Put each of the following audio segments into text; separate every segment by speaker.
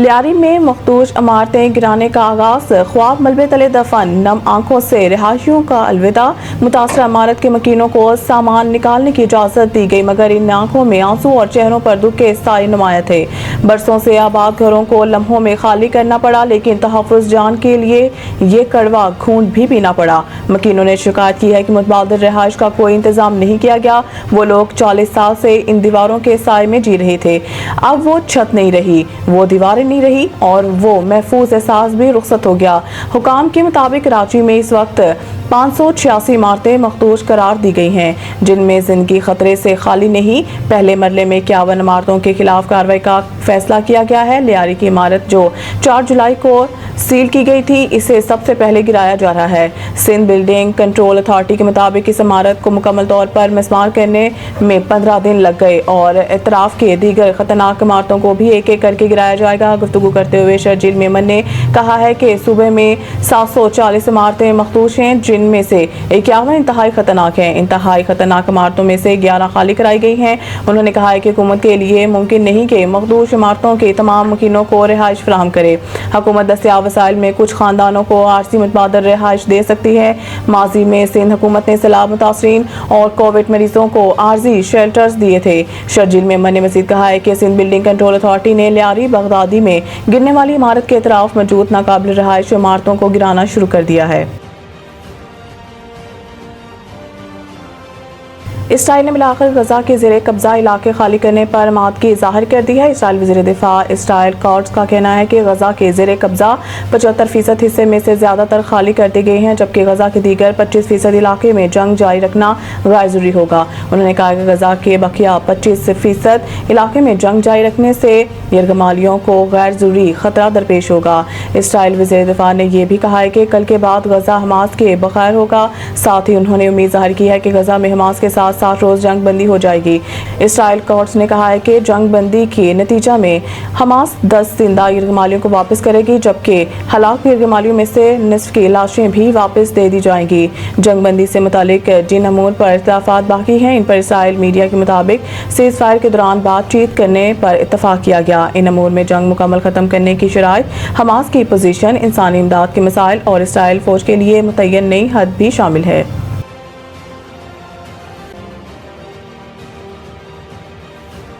Speaker 1: लियारी में मखदूश इमारतें गिराने का आगाज, ख्वाब मलबे तले दफन, नम आंखों से रिहायशियों का अलविदा। मुतासरा इमारत के मकीनों को सामान निकालने की इजाजत दी गई, मगर इन आंखों में आंसू और चेहरों पर दुख के साए नुमाया थे। बरसों से आबाद घरों को लम्हों में खाली करना पड़ा, लेकिन तहफ़्फ़ुज़ जान के लिए ये कड़वा घूंट भी पीना पड़ा। मकीनों ने शिकायत की है कि मुतबादिल रिहाइश का कोई इंतजाम नहीं किया गया। वो लोग 40 साल से इन दीवारों के साए में जी रहे थे। अब वो छत नहीं रही, वो दीवारें नहीं रही और वो महफूज एहसास भी रुखसत हो गया। हुकाम के मुताबिक कराची में इस वक्त 586 इमारतें मखदूश करार दी गई हैं, जिनमें जिंदगी खतरे से खाली नहीं। पहले मरले में 51 इमारतों के खिलाफ कार्रवाई का फैसला किया गया है। लियारी की इमारत जो 4 जुलाई को सील की गई थी, इसे सबसे पहले गिराया जा रहा है। सिंध बिल्डिंग कंट्रोल अथॉरिटी के मुताबिक इस इमारत को मुकम्मल तौर पर मिसमार करने में 15 दिन लग गए और इतराफ के दीगर खतरनाक इमारतों को भी एक एक करके गिराया जाएगा। गुफ्तगू करते हुए शर्जील मेमन ने कहा है कि सूबे में 740 इमारतें मखदूश हैं, जिनमें से 51 इंतहाई खतरनाक हैं। इंतहाई खतरनाक इमारतों में से 11 खाली कराई गई हैं। उन्होंने कहा है कि हुकूमत के लिए मुमकिन नहीं कि मखदूश इमारतों के तमाम मकीनों को रिहाइश फराहम करे। हुकूमत दस्तियाब वसाइल में कुछ खानदानों को आरसी मुतबादल रिहाइश दे सकती है। माजी में सिंध हुकूमत ने सैलाब मुतासरीन और कोविड मरीजों को आरजी शेल्टर्स दिए थे। शर्जील मेमन ने मजीद कहा है कि सिंध बिल्डिंग कंट्रोल अथॉरिटी ने लियारी बगदादी में गिरने वाली इमारत के अतराफ मौजूद नाकाबिल रिहाइश इमारतों को गिराना शुरू कर दिया है। इसराइल ने मिलाकर गजा के ज़ेरे कब्जा इलाके खाली करने पर मादगी जाहिर कर दी है। इसराइल वज़ीर दिफा इसराइल कॉट्स का कहना है कि गजा के ज़ेरे कब्जा 75% हिस्से में से ज़्यादातर खाली कर दिए गए हैं, जबकि गजा के दीगर 25% इलाके में जंग जारी रखना गैर ज़रूरी होगा। उन्होंने कहा कि गजा के बकिया 25% इलाके में जंग जारी रखने से यरगमालियों को गैर ज़रूरी खतरा दरपेश होगा। इसराइल वज़ीर दिफा ने यह भी कहा है कि कल के बाद गजा हमास के बगैर होगा। साथ ही उन्होंने उम्मीद जाहिर की है कि गजा में हमास के साथ 60 रोज जंग बंदी हो जाएगी। इसराइल कोर्ट्स ने कहा है कि जंग बंदी के नतीजा में हमास 10 जिंदा यरगमालियों को वापस करेगी, जबकि हलाक यरगमालियों में से निस्फ की लाशें भी वापस दे दी जाएंगी। जंग बंदी से मुतालिक जिन अमूर पर इख्तिलाफात बाकी हैं, इन पर इसराइल मीडिया के मुताबिक सीज फायर के दौरान बातचीत करने पर इत्तफाक किया गया। इन अमूर में जंग मुकम्मल खत्म करने की शराइत, हमास की पोजीशन, इंसानी इमदाद के मसाइल और इसराइल फौज के लिए मुतय्यन नई हद भी शामिल है।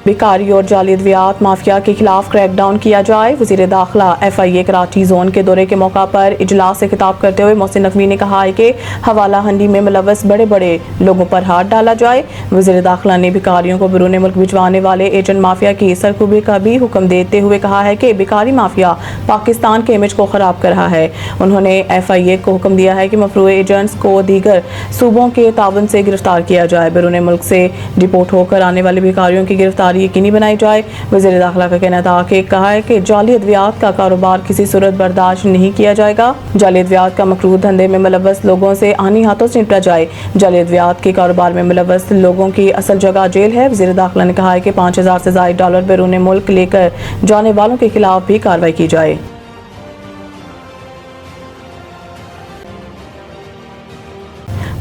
Speaker 1: बेकारी और जाली अद्वियात माफिया के खिलाफ क्रैकडाउन किया जाए। वज़ीर दाखिला FIA कराची जोन के दौरे के मौका पर इजलास से खिताब करते हुए मोहसिन नकवी ने कहा है कि हवाला हंडी में मुलव्वस बड़े बड़े लोगों पर हाथ डाला जाए। वज़ीर दाखिला ने बेकारियों को बैरून मुल्क भिजवाने वाले एजेंट माफिया की सरकुबी का भी हुक्म देते हुए कहा है कि बेकारी माफिया पाकिस्तान के इमेज को ख़राब कर रहा है। उन्होंने FIA को हुक्म दिया है कि मफरूज़ एजेंट्स को दीगर सूबों के तावन से गिरफ्तार किया जाए। बैरून मुल्क से डिपोर्ट होकर आने वाले बेकारियों की गिरफ्तारी यकीनी बनाई जाए। वज़ीर दाखिला का कहना था कि कहा है कि जाली अद्वियात का कारोबार किसी सूरत बर्दाश्त नहीं किया जाएगा। जाली अद्वियात का मकरूह धंधे में मुलव्वस लोगों से आनी हाथों से निपटा जाए। जाली अद्वियात के कारोबार में मुलव्वस लोगों की असल जगह जेल है। वज़ीर दाखिला ने कहा है कि 5000 से ज़ायद डॉलर बैरून मुल्क लेकर जाने वालों के खिलाफ भी कार्रवाई की जाए।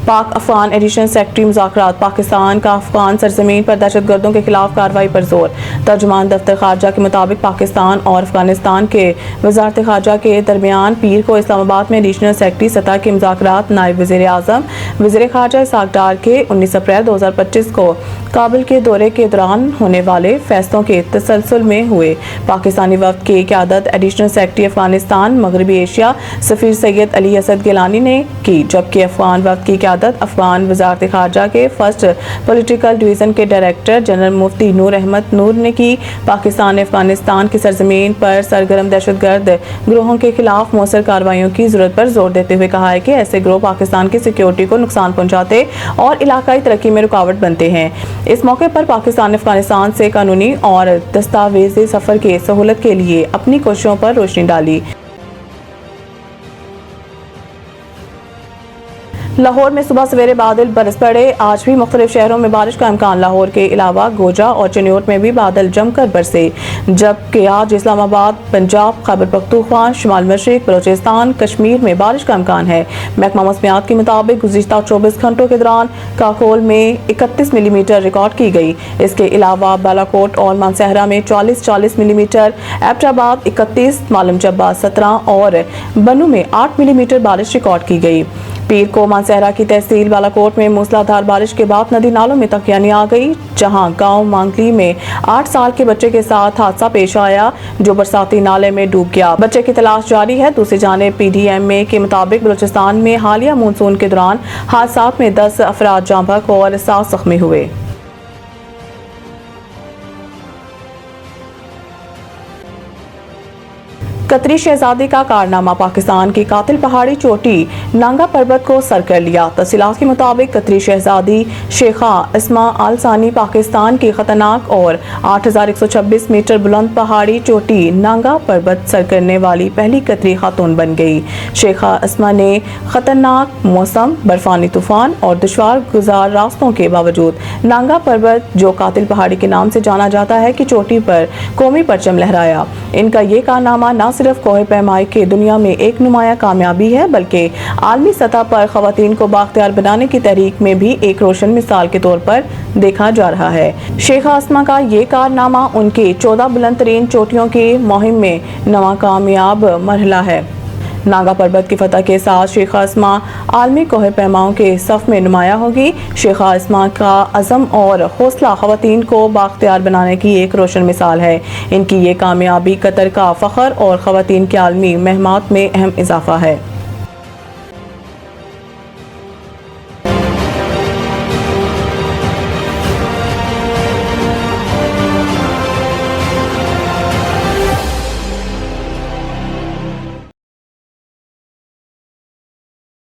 Speaker 1: पाक अफगान एडिशनल सेक्रेटरी मुज़ाकरात, पाकिस्तान का अफगान सरजमीन पर दहशतगर्दों के खिलाफ कार्रवाई पर जोर। तर्जुमान दफ्तर खारजा के मुताबिक पाकिस्तान और अफगानिस्तान के वजारत खारजा के दरमियान पीर को इस्लामाबाद में एडिशनल सेक्रेटरी सतह के मुज़ाकरात नायब वज़ीर आज़म वज़ीर खारजा इसहाक डार के 19 अप्रैल 2025 को काबुल के दौरे के दौरान होने वाले फैसलों के तसलसल में हुए। पाकिस्तानी वफ़द की क़यादत एडिशनल सेक्रेटरी अफगानिस्तान मगरबी एशिया सफ़ीर सैयद अली असद गिलानी ने की, जबकि अफगान वफ़द की अफगान वजारत खारजा के फर्स्ट पॉलिटिकल डिवीज़न के डायरेक्टर जनरल मुफ्ती नूर अहमद नूर ने की। पाकिस्तान ने अफगानिस्तान की सरजमीन पर सरगर्म दहशतगर्द ग्रोहों के खिलाफ मौसर कार्रवाइयों की जरूरत पर जोर देते हुए कहा है कि ऐसे ग्रोह पाकिस्तान की सिक्योरिटी को नुकसान पहुंचाते और इलाकाई तरक्की में रुकावट बनते हैं। इस मौके पर पाकिस्तान ने अफगानिस्तान से कानूनी और दस्तावेजी सफर के सहूलत के लिए अपनी कोशिशों पर रोशनी डाली। लाहौर में सुबह सवेरे बादल बरस पड़े। आज भी मुख्तलिफ शहरों में बारिश का इम्कान। लाहौर के अलावा गोजा और चिन्योट में भी बादल जमकर बरसे, जबकि आज इस्लामाबाद, पंजाब, खैबर पख्तूनख्वा, शुमाल मशरिक, बलोचिस्तान, कश्मीर में बारिश का इम्कान है। महकमा मौसमियात के मुताबिक गुज़िश्ता 24 घंटों के दौरान काकोल में 31 मिलीमीटर रिकॉर्ड की गई। इसके अलावा बालाकोट और मानसहरा में 40 मिलीमीटर, एबटाबाद 31, मालम जब्बा 17 और बनू में 8 मिलीमीटर बारिश रिकॉर्ड की गई। पीर को मानसहरा की तहसील बालाकोट में मूसलाधार बारिश के बाद नदी नालों में तख्यानी आ गई, जहां गांव मांगली में 8 साल के बच्चे के साथ हादसा पेश आया जो बरसाती नाले में डूब गया। बच्चे की तलाश जारी है। दूसरी जानिब PDMA के मुताबिक बलूचिस्तान में हालिया मानसून के दौरान हादसात में 10 अफराद जाँ बहक और 7 जख्मी हुए। कतरी शहजादी का कारनामा, पाकिस्तान की कातिल पहाड़ी चोटी नांगा पर्वत को सर कर लिया। तफसीलात के मुताबिक कतरी शहजादी शेखा इस्मा आल सानी पाकिस्तान की खतरनाक और 8126 मीटर बुलंद पहाड़ी चोटी नांगा पर्वत सर करने वाली पहली कतरी खातून बन गई। शेखा इस्मा ने खतरनाक मौसम, बर्फानी तूफान और दुश्वार गुजार रास्तों के बावजूद नांगा पर्वत, जो कातिल पहाड़ी के नाम से जाना जाता है, की चोटी पर कौमी परचम लहराया। इनका ये कारनामा न सिर्फ कोहे पैमाई के दुनिया में एक नुमाया कामयाबी है, बल्कि आलमी सतह पर खवातीन को बाख्तियार बनाने की तहरीक में भी एक रोशन मिसाल के तौर पर देखा जा रहा है। शेखा इस्मा का ये कारनामा उनकी 14 बुलंद तरीन चोटियों की मुहिम में नवा कामयाब मरहला है। नांगा पर्वत की फतह के साथ शेखा इस्मा आलमी कोहे पैमाओं के सफ में नुमाया होगी। शेखा इस्मा का अज़म और हौसला खवातीन को बाख्तियार बनाने की एक रोशन मिसाल है। इनकी ये कामयाबी कतर का फ़ख्र और खवातीन के आलमी महमात में अहम इजाफा है।